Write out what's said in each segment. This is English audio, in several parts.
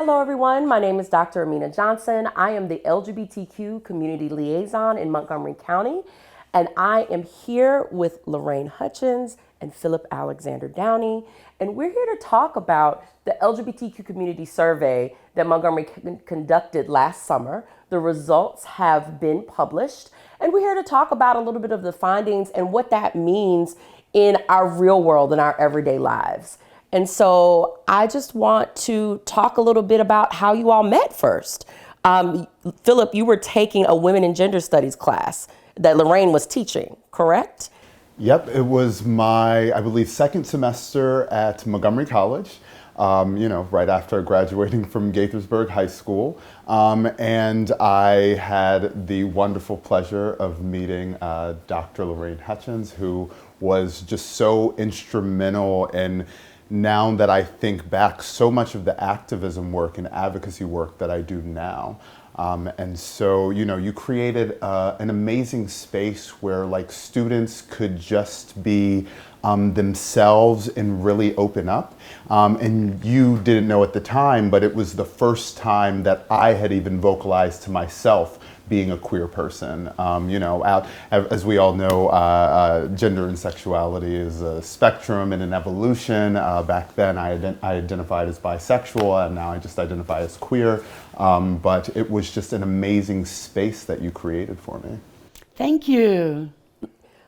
Hello everyone, my name is Dr. Amena Johnson. I am the LGBTQ Community Liaison in Montgomery County, and I am here with Loraine Hutchins and Phillip Alexander Downie, and we're here to talk about the LGBTQ Community Survey that Montgomery conducted last summer. The results have been published, and we're here to talk about a little bit of the findings and what that means in our real world, in our everyday lives. And so I just want to talk a little bit about how you all met first. Phillip, you were taking a women and gender studies class that Loraine was teaching, correct? Yep, it was my, I believe, second semester at Montgomery College, right after graduating from Gaithersburg High School. And I had the wonderful pleasure of meeting Dr. Loraine Hutchins, who was just so instrumental in, now that I think back, so much of the activism work and advocacy work that I do now. And so, you created an amazing space where students could just be themselves and really open up. And you didn't know at the time, but it was the first time that I had even vocalized to myself being a queer person. As we all know, gender and sexuality is a spectrum and an evolution. Back then I identified as bisexual, and now I just identify as queer. But it was just an amazing space that you created for me. Thank you.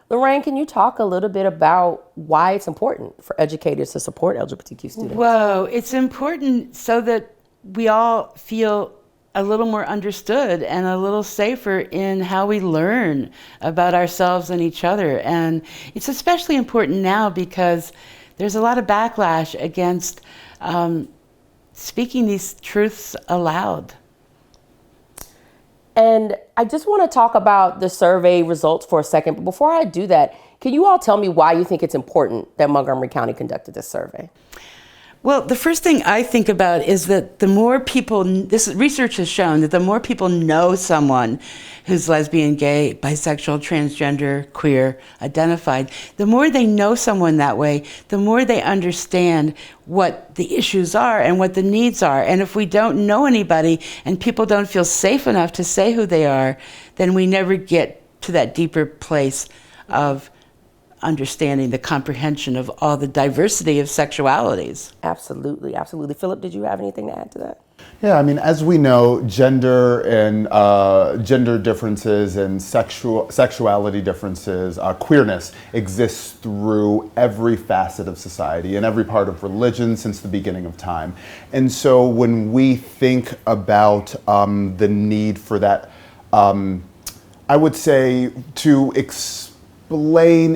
Loraine, can you talk a little bit about why it's important for educators to support LGBTQ students? Whoa, it's important so that we all feel a little more understood and a little safer in how we learn about ourselves and each other. And it's especially important now because there's a lot of backlash against speaking these truths aloud. And I just want to talk about the survey results for a second. But before I do that, can you all tell me why you think it's important that Montgomery County conducted this survey? Well, the first thing I think about is that the more people, this research has shown that the more people know someone who's lesbian, gay, bisexual, transgender, queer, identified, the more they know someone that way, the more they understand what the issues are and what the needs are. And if we don't know anybody and people don't feel safe enough to say who they are, then we never get to that deeper place of understanding the comprehension of all the diversity of sexualities. Absolutely, absolutely. Phillip, did you have anything to add to that? Yeah, as we know, gender and gender differences and sexuality differences, queerness exists through every facet of society and every part of religion since the beginning of time. And so when we think about the need for that, I would say to explain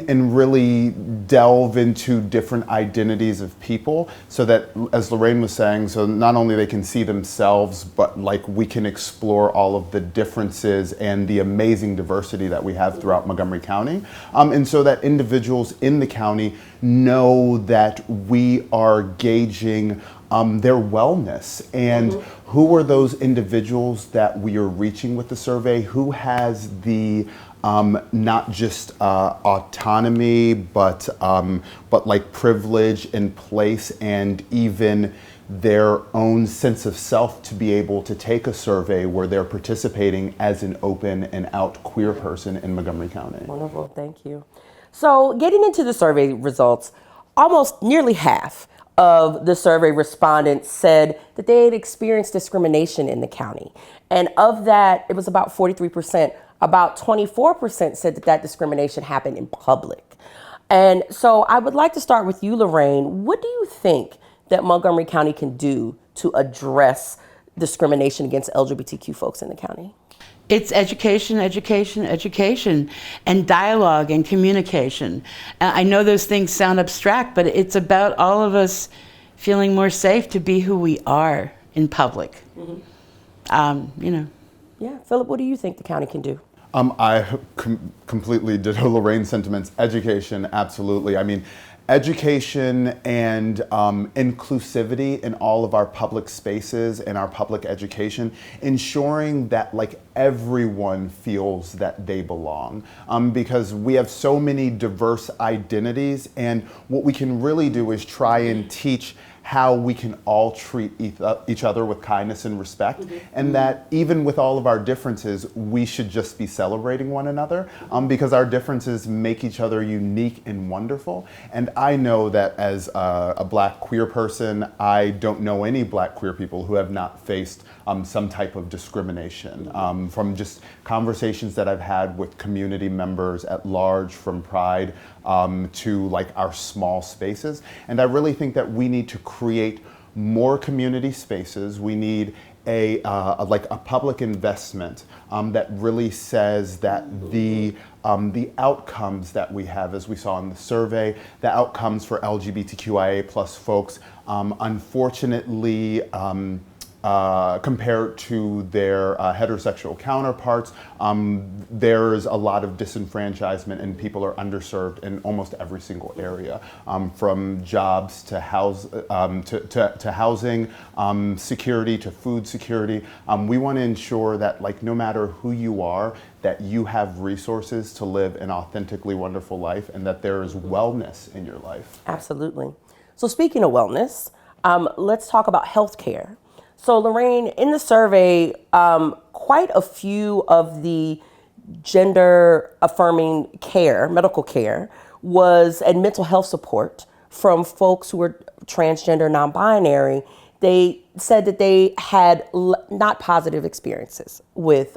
and really delve into different identities of people so that, as Loraine was saying, so not only they can see themselves, but we can explore all of the differences and the amazing diversity that we have throughout Montgomery County. And so that individuals in the county know that we are gauging their wellness and who are those individuals that we are reaching with the survey, who has the not just autonomy, but privilege and place and even their own sense of self to be able to take a survey where they're participating as an open and out queer person in Montgomery County. Wonderful, thank you. So getting into the survey results, almost nearly half of the survey respondents said that they had experienced discrimination in the county. And of that, it was about 43%. About 24% said that discrimination happened in public. And so I would like to start with you, Loraine. What do you think that Montgomery County can do to address discrimination against LGBTQ folks in the county? It's education, education, education, and dialogue and communication. I know those things sound abstract, but it's about all of us feeling more safe to be who we are in public. Yeah, Phillip, what do you think the county can do? I completely ditto Lorraine's sentiments. Education, absolutely. Education and inclusivity in all of our public spaces and our public education, ensuring that everyone feels that they belong, because we have so many diverse identities, and what we can really do is try and teach how we can all treat each other with kindness and respect, and that even with all of our differences, we should just be celebrating one another, because our differences make each other unique and wonderful. And I know that as a Black queer person, I don't know any Black queer people who have not faced some type of discrimination, from just conversations that I've had with community members at large, from Pride to like our small spaces. And I really think that we need to create more community spaces. We need a public investment that really says that the outcomes that we have, as we saw in the survey, the outcomes for LGBTQIA plus folks, unfortunately, compared to their heterosexual counterparts, there's a lot of disenfranchisement, and people are underserved in almost every single area, from jobs to housing, security to food security. We want to ensure that, like, no matter who you are, that you have resources to live an authentically wonderful life, and that there is wellness in your life. Absolutely. So speaking of wellness, let's talk about healthcare. So Loraine, in the survey, quite a few of the gender affirming care, medical care, and mental health support from folks who were transgender, non-binary. They said that they had not positive experiences with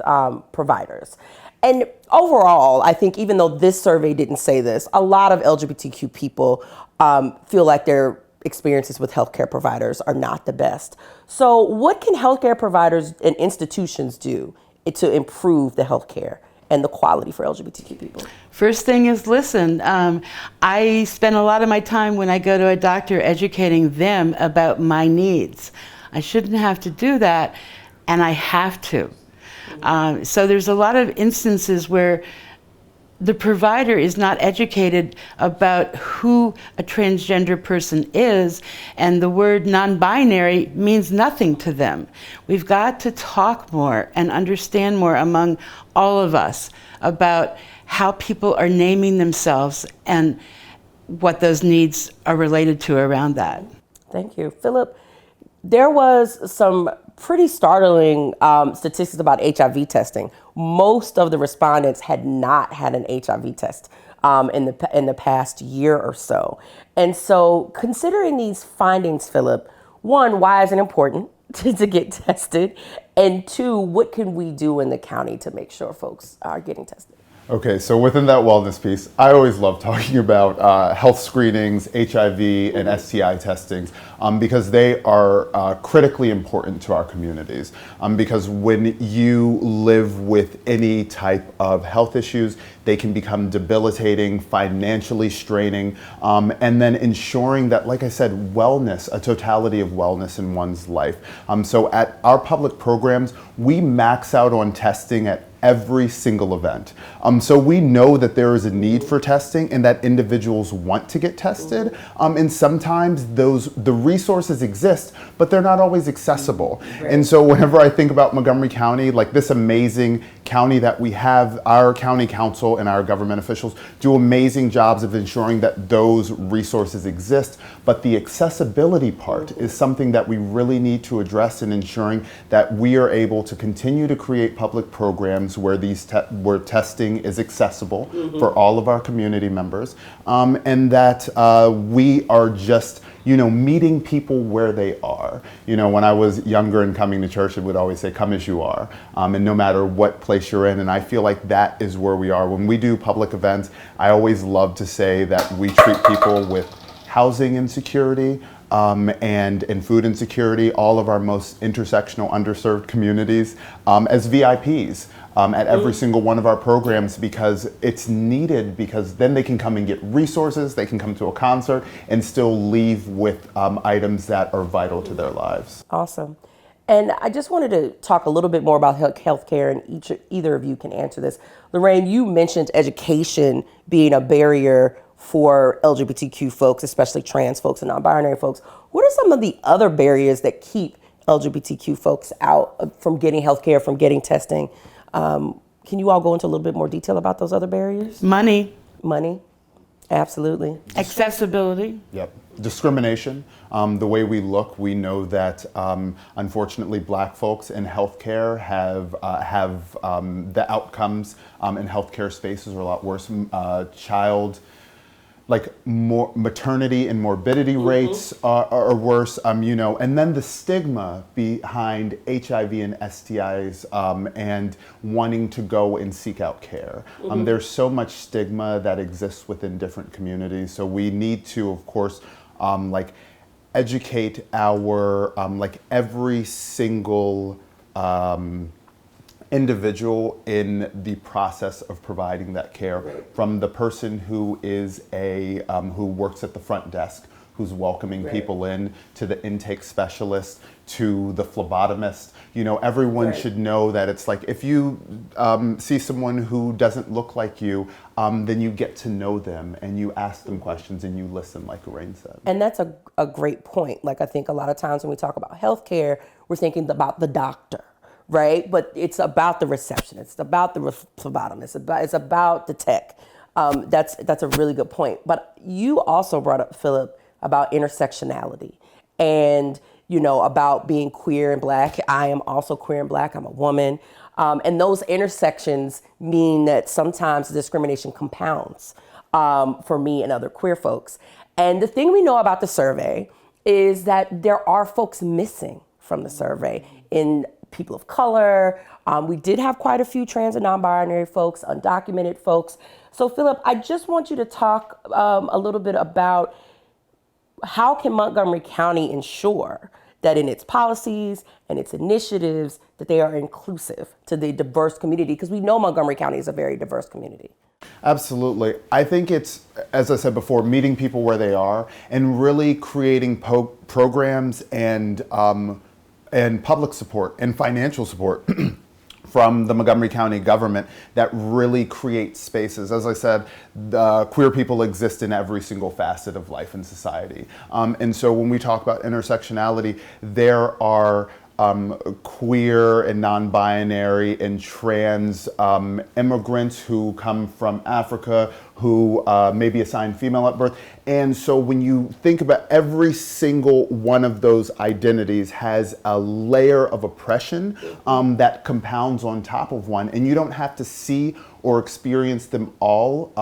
providers. And overall, I think even though this survey didn't say this, a lot of LGBTQ people feel like their experiences with healthcare providers are not the best. So what can healthcare providers and institutions do to improve the healthcare and the quality for LGBTQ people? First thing is listen. I spend a lot of my time when I go to a doctor educating them about my needs. I shouldn't have to do that, and I have to. So there's a lot of instances where the provider is not educated about who a transgender person is, and the word non-binary means nothing to them. We've got to talk more and understand more among all of us about how people are naming themselves and what those needs are related to around that. Thank you. Phillip, there was some pretty startling statistics about HIV testing. Most of the respondents had not had an HIV test in the past year or so. And so considering these findings, Phillip, one, why is it important to get tested? And two, what can we do in the county to make sure folks are getting tested? Okay, so within that wellness piece, I always love talking about health screenings, HIV, and STI testings, because they are critically important to our communities. Because when you live with any type of health issues, they can become debilitating, financially straining, and then ensuring that, like I said, wellness, a totality of wellness in one's life. So at our public programs, we max out on testing at every single event. So we know that there is a need for testing and that individuals want to get tested. And sometimes the resources exist, but they're not always accessible. Right. And so whenever I think about Montgomery County, like this amazing county that we have, our county council and our government officials do amazing jobs of ensuring that those resources exist. But the accessibility part is something that we really need to address in ensuring that we are able to continue to create public programs where where testing is accessible for all of our community members, and that we are just meeting people where they are. When I was younger and coming to church, it would always say, come as you are, and no matter what place you're in. And I feel like that is where we are. When we do public events, I always love to say that we treat people with housing insecurity, and food insecurity, all of our most intersectional, underserved communities, as VIPs. At every single one of our programs, because it's needed, because then they can come and get resources, they can come to a concert and still leave with items that are vital to their lives. Awesome. And I just wanted to talk a little bit more about healthcare, and either of you can answer this. Loraine, you mentioned education being a barrier for LGBTQ folks, especially trans folks and non-binary folks. What are some of the other barriers that keep LGBTQ folks out from getting healthcare, from getting testing? Can you all go into a little bit more detail about those other barriers? Money, Absolutely. accessibility. Yep. Discrimination, the way we look, we know that unfortunately Black folks in healthcare have the outcomes in healthcare spaces are a lot worse. More maternity and morbidity rates are worse, and then the stigma behind HIV and STIs and wanting to go and seek out care. There's so much stigma that exists within different communities, so we need to, of course, educate our every single individual in the process of providing that care, from the person who is who works at the front desk, who's welcoming people in, to the intake specialist, to the phlebotomist. Everyone should know that it's like, if you see someone who doesn't look like you, then you get to know them and you ask them questions and you listen, like Loraine said. And that's a great point. Like, I think a lot of times when we talk about healthcare, we're thinking about the doctor, right? But it's about the receptionist, it's about the phlebotomist, it's about the tech. That's a really good point. But you also brought up, Phillip, about intersectionality and, about being queer and Black. I am also queer and Black. I'm a woman. And those intersections mean that sometimes discrimination compounds for me and other queer folks. And the thing we know about the survey is that there are folks missing from the survey in people of color. We did have quite a few trans and non-binary folks, undocumented folks. So Phillip, I just want you to talk a little bit about how can Montgomery County ensure that in its policies and its initiatives that they are inclusive to the diverse community, because we know Montgomery County is a very diverse community. Absolutely. I think it's, as I said before, meeting people where they are and really creating programs and public support and financial support from the Montgomery County government that really create spaces. As I said, queer people exist in every single facet of life and society. And so when we talk about intersectionality, there are queer and non-binary and trans immigrants who come from Africa, who may be assigned female at birth. And so when you think about every single one of those identities has a layer of oppression that compounds on top of one, and you don't have to see or experience them all.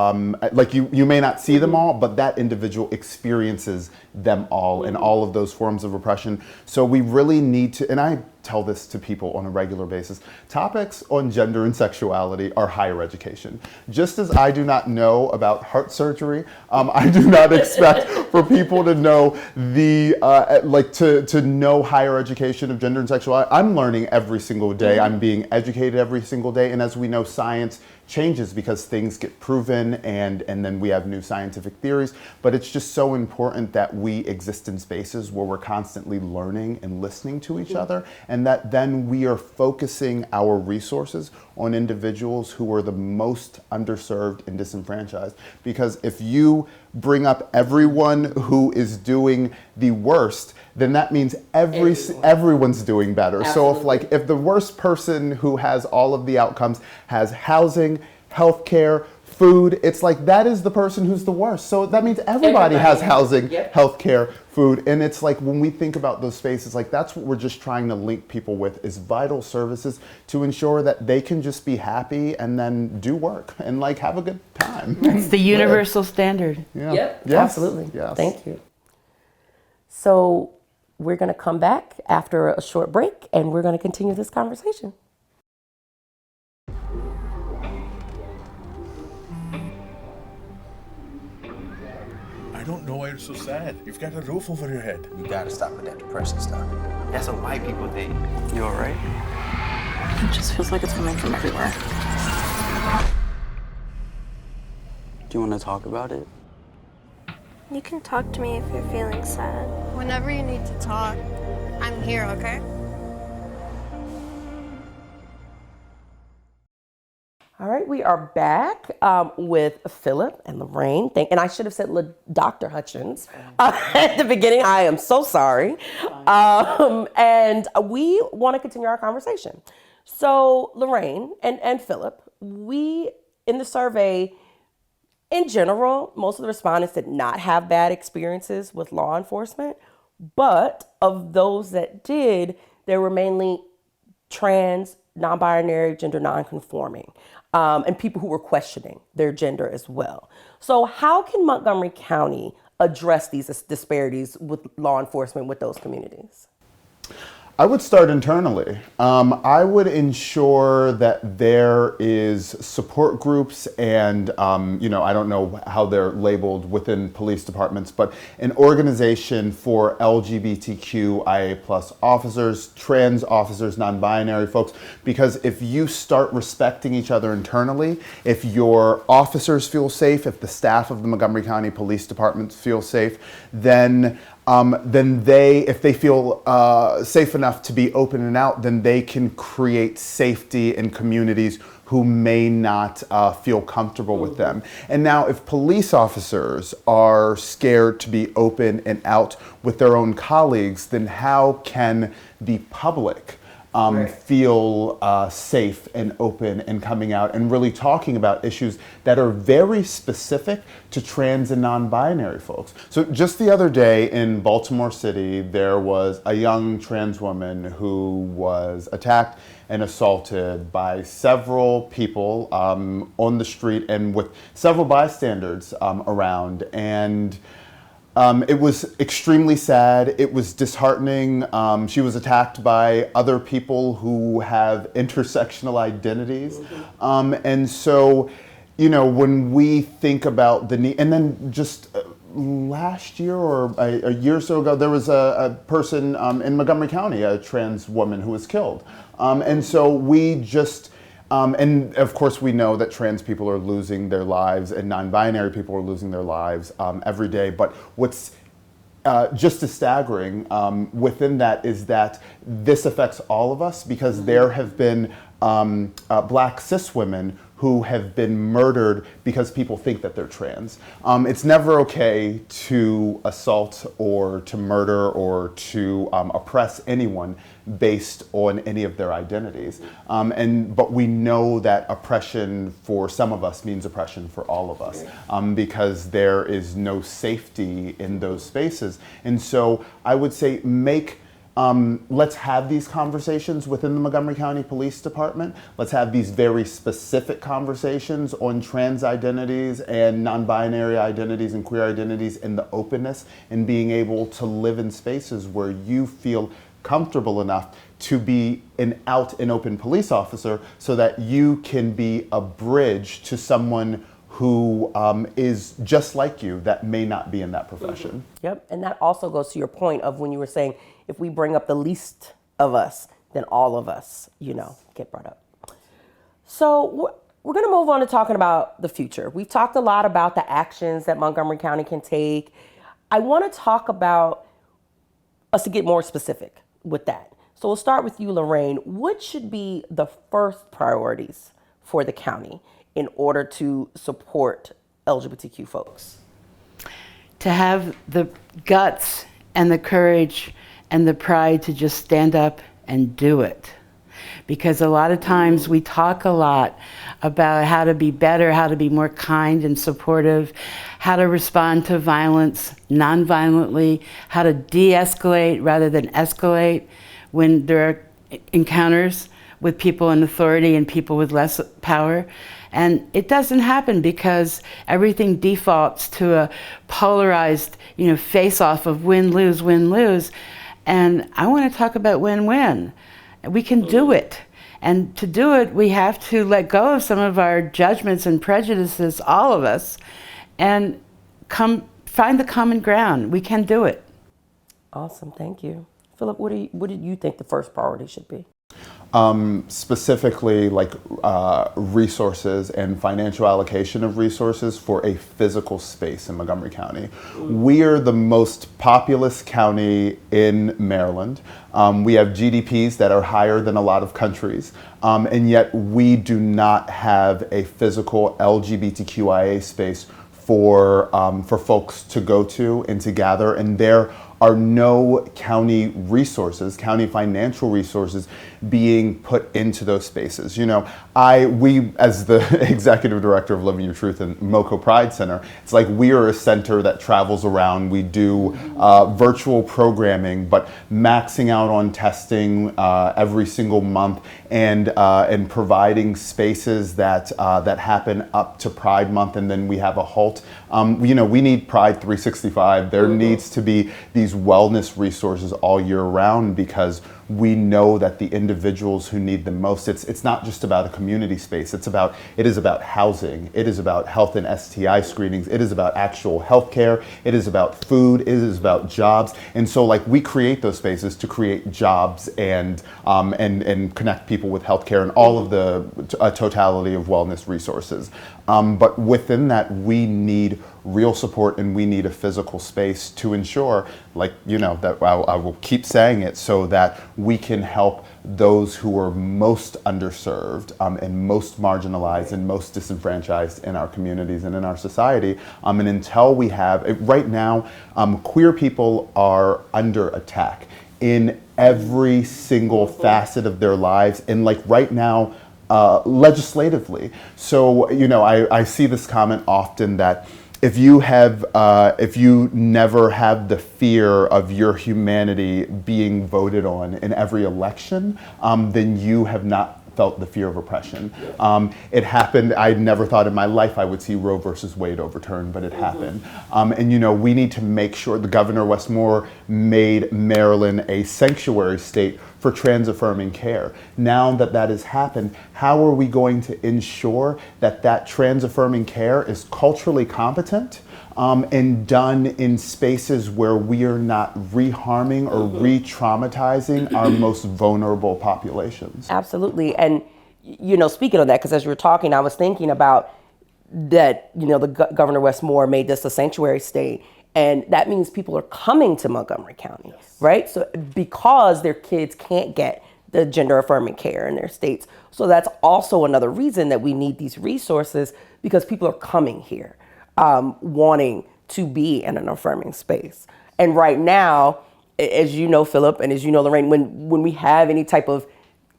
You may not see them all, but that individual experiences them all in all of those forms of oppression. So we really need to, and I tell this to people on a regular basis, topics on gender and sexuality are higher education. Just as I do not know about heart surgery, I do not expect for people to know to know higher education of gender and sexuality. I'm learning every single day. I'm being educated every single day. And as we know, science changes because things get proven and then we have new scientific theories. But it's just so important that we exist in spaces where we're constantly learning and listening to each other, and that then we are focusing our resources on individuals who are the most underserved and disenfranchised. Because if you bring up everyone who is doing the worst, then that means everyone's doing better. Absolutely. So if the worst person who has all of the outcomes has housing, healthcare, food, it's like that is the person who's the worst. So that means everybody has housing, healthcare, food. And it's like when we think about those spaces, like that's what we're just trying to link people with, is vital services to ensure that they can just be happy and then do work and like have a good time. It's the universal standard. Yeah. Yep. Yes. Absolutely. Yes. Thank you. So we're going to come back after a short break and we're going to continue this conversation. I don't know why you're so sad. You've got a roof over your head. You gotta stop with that depression stuff. That's what white people think. You alright? It just feels like it's coming from everywhere. Do you want to talk about it? You can talk to me if you're feeling sad. Whenever you need to talk, I'm here, okay? All right, we are back with Phillip and Loraine. And I should have said Dr. Hutchins at the beginning. I am so sorry. And we want to continue our conversation. So Loraine and Phillip, we in the survey, in general, most of the respondents did not have bad experiences with law enforcement, but of those that did, there were mainly trans, non-binary, gender non-conforming, and people who were questioning their gender as well. So how can Montgomery County address these disparities with law enforcement with those communities? I would start internally. I would ensure that there is support groups and, I don't know how they're labeled within police departments, but an organization for LGBTQIA+ officers, trans officers, non-binary folks, because if you start respecting each other internally, if your officers feel safe, if the staff of the Montgomery County Police Department feel safe, then if they feel safe enough to be open and out, then they can create safety in communities who may not feel comfortable with them. And now if police officers are scared to be open and out with their own colleagues, then how can the public feel safe and open and coming out and really talking about issues that are very specific to trans and non-binary folks? So just the other day in Baltimore City, there was a young trans woman who was attacked and assaulted by several people on the street and with several bystanders around. And it was extremely sad. It was disheartening. She was attacked by other people who have intersectional identities. And so, when we think about the need, and then just last year or a year or so ago, there was a person in Montgomery County, a trans woman who was killed. And so we just, and of course we know that trans people are losing their lives and non-binary people are losing their lives every day. But what's just as staggering within that is that this affects all of us, because there have been black cis women who have been murdered because people think that they're trans. It's never okay to assault or to murder or to oppress anyone based on any of their identities. But we know that oppression for some of us means oppression for all of us, because there is no safety in those spaces. And so I would say let's have these conversations within the Montgomery County Police Department. Let's have these very specific conversations on trans identities and non-binary identities and queer identities, and the openness and being able to live in spaces where you feel comfortable enough to be an out and open police officer, so that you can be a bridge to someone who is just like you that may not be in that profession. Yep, and that also goes to your point of when you were saying, if we bring up the least of us, then all of us, get brought up. So we're going to move on to talking about the future. We've talked a lot about the actions that Montgomery County can take. I want to talk about us to get more specific with that. So we'll start with you, Loraine. What should be the first priorities for the county in order to support LGBTQ folks? To have the guts and the courage and the pride to just stand up and do it. Because a lot of times we talk a lot about how to be better, how to be more kind and supportive, how to respond to violence non-violently, how to de-escalate rather than escalate when there are encounters with people in authority and people with less power. And it doesn't happen because everything defaults to a polarized, face-off of win-lose, win-lose. And I want to talk about win-win. We can do it. And to do it, we have to let go of some of our judgments and prejudices, all of us, and find the common ground. We can do it. Awesome, thank you. Phillip, what do you think the first priority should be? Specifically resources and financial allocation of resources for a physical space in Montgomery County. We are the most populous county in Maryland. We have GDPs that are higher than a lot of countries, and yet we do not have a physical LGBTQIA space for folks to go to and to gather. And there are no county resources, county financial resources being put into those spaces. You know, we as the executive director of Living Your Truth and MoCo Pride Center, it's like we are a center that travels around. We do virtual programming, but maxing out on testing every single month, and providing spaces that happen up to Pride Month, and then we have a halt. You know, we need Pride 365. There needs to be these wellness resources all year round, because we know that the individuals who need them most, it's not just about a community space. It is about housing. It is about health and STI screenings. It is about actual health care. It is about food. It is about jobs. And so, like, we create those spaces to create jobs and connect people with health care and all of the totality of wellness resources. But within that, we need real support, and we need a physical space to ensure, like, you know, that I will keep saying it, so that we can help those who are most underserved and most marginalized and most disenfranchised in our communities and in our society. And until we have, right now, queer people are under attack in every single facet of their lives, and like right now, legislatively. So, you know, I see this comment often that if you never have the fear of your humanity being voted on in every election, then you have not felt the fear of oppression. It happened. I never thought in my life I would see Roe versus Wade overturned, but it happened. And you know, we need to make sure. The Governor Westmore made Maryland a sanctuary state for trans-affirming care. Now that that has happened, how are we going to ensure that that trans-affirming care is culturally competent and done in spaces where we are not reharming or re-traumatizing our most vulnerable populations? Absolutely. And, you know, speaking of that, because as you were talking, I was thinking about that, you know, the Governor Westmore made this a sanctuary state. And that means people are coming to Montgomery County, right? So because their kids can't get the gender affirming care in their states. So that's also another reason that we need these resources, because people are coming here wanting to be in an affirming space. And right now, as you know, Phillip, and as you know, Loraine, when we have any type of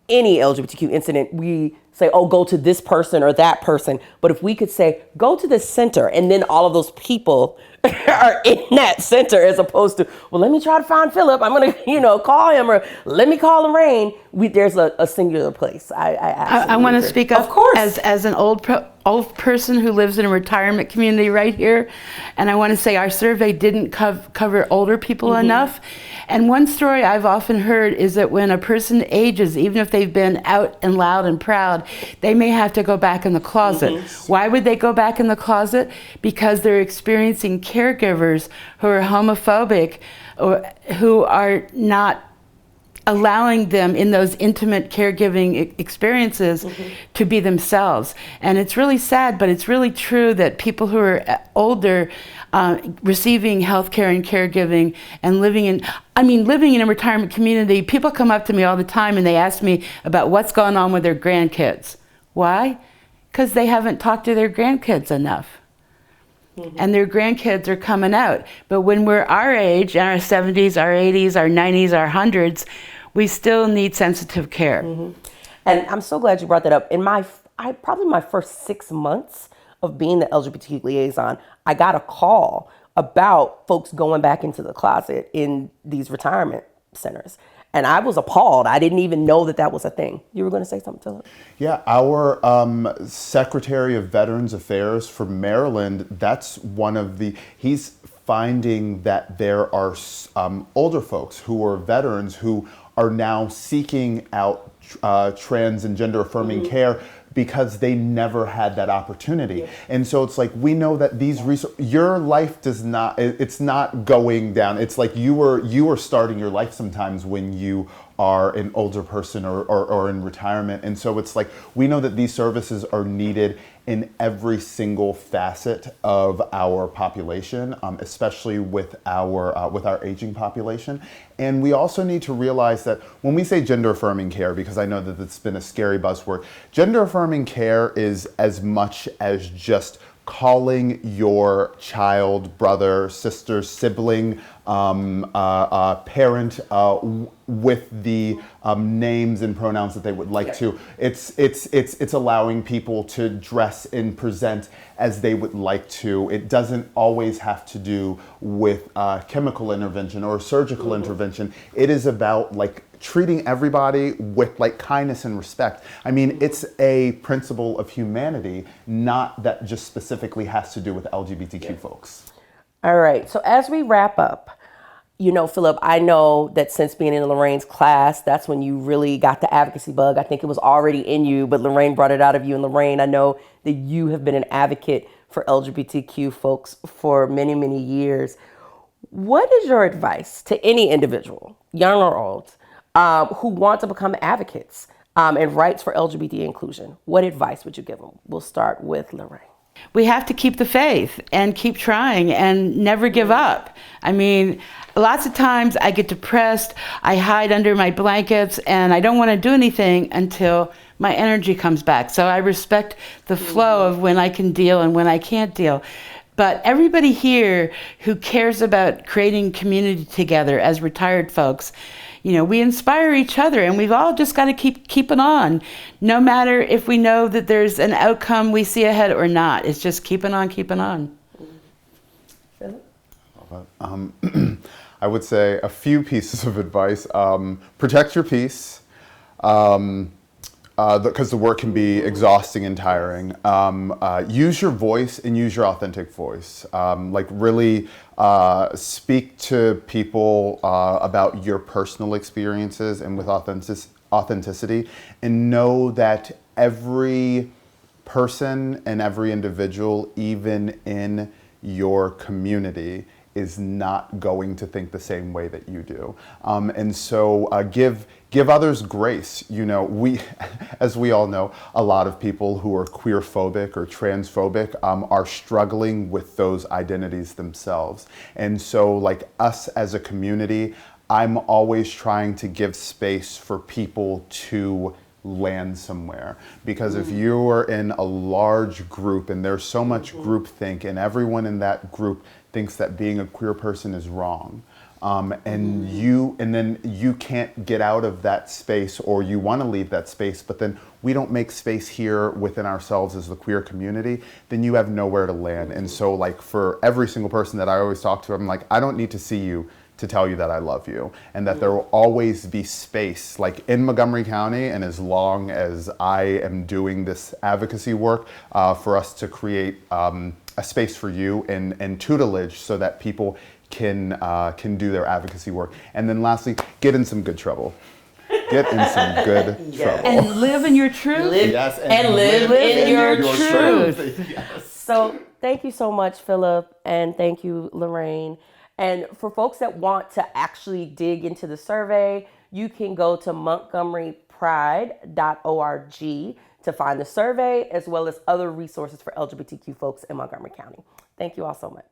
any LGBTQ incident, we say, oh, go to this person or that person. But if we could say, go to this center, and then all of those people are in that center, as opposed to, well, let me try to find Phillip. I'm going to, you know, call him, or let me call Loraine. There's a singular place. I want to speak up, of course, as an old person who lives in a retirement community right here. And I want to say our survey didn't cover older people enough. And one story I've often heard is that when a person ages, even if they've been out and loud and proud, they may have to go back in the closet. Why would they go back in the closet? Because they're experiencing caregivers who are homophobic, or who are not allowing them in those intimate caregiving experiences to be themselves. And it's really sad, but it's really true that people who are older, receiving healthcare and caregiving and living in a retirement community, people come up to me all the time and they ask me about what's going on with their grandkids. Why? Because they haven't talked to their grandkids enough. And their grandkids are coming out. But when we're our age, in our 70s, our 80s, our 90s, our 100s, we still need sensitive care. And I'm so glad you brought that up. In probably my first 6 months of being the LGBTQ liaison, I got a call about folks going back into the closet in these retirement centers. And I was appalled. I didn't even know that was a thing. You were going to say something, Phillip? Yeah, our Secretary of Veterans Affairs for Maryland, that's one of he's finding that there are older folks who are veterans who are now seeking out trans and gender affirming care because they never had that opportunity. And so it's like, we know that these your life it's not going down. It's like you are starting your life sometimes when you are an older person or in retirement. And so it's like, we know that these services are needed in every single facet of our population, especially with our aging population. And we also need to realize that when we say gender affirming care, because I know that it's been a scary buzzword, gender affirming care is as much as just calling your child, brother, sister, sibling, parent with the names and pronouns that they would like to. It's allowing people to dress and present as they would like to. It doesn't always have to do with chemical intervention or surgical intervention. It is about like treating everybody with like kindness and respect. I mean, it's a principle of humanity, not that just specifically has to do with LGBTQ folks. All right. So as we wrap up, Phillip, I know that since being in Lorraine's class, that's when you really got the advocacy bug. I think it was already in you, but Loraine brought it out of you. And Loraine, I know that you have been an advocate for LGBTQ folks for many, many years. What is your advice to any individual, young or old, who want to become advocates and rights for LGBT inclusion? What advice would you give them? We'll start with Loraine. We have to keep the faith and keep trying and never give up. I mean, lots of times I get depressed, I hide under my blankets, and I don't want to do anything until my energy comes back. So I respect the flow of when I can deal and when I can't deal. But everybody here who cares about creating community together as retired folks, we inspire each other, and we've all just got to keep it on, no matter if we know that there's an outcome we see ahead or not. It's just keeping on. I would say a few pieces of advice. Protect your peace, because the work can be exhausting and tiring. Use your voice and use your authentic voice. Really speak to people about your personal experiences and with authenticity, and know that every person and every individual, even in your community, is not going to think the same way that you do. And so give others grace. We, as we all know, a lot of people who are queerphobic or transphobic are struggling with those identities themselves. And so like us as a community, I'm always trying to give space for people to land somewhere, because if you're in a large group and there's so much groupthink and everyone in that group thinks that being a queer person is wrong, and then you can't get out of that space, or you want to leave that space, but then we don't make space here within ourselves as the queer community, then you have nowhere to land. And so like for every single person that I always talk to, I'm like, I don't need to see you to tell you that I love you, and that there will always be space, like in Montgomery County, and as long as I am doing this advocacy work, for us to create a space for you and tutelage so that people can do their advocacy work. And then lastly, get in some good trouble. Get in some good trouble. And live in your truth. Yes, and live in your truth. Yes. So thank you so much, Phillip, and thank you, Loraine. And for folks that want to actually dig into the survey, you can go to montgomerypride.org to find the survey, as well as other resources for LGBTQ folks in Montgomery County. Thank you all so much.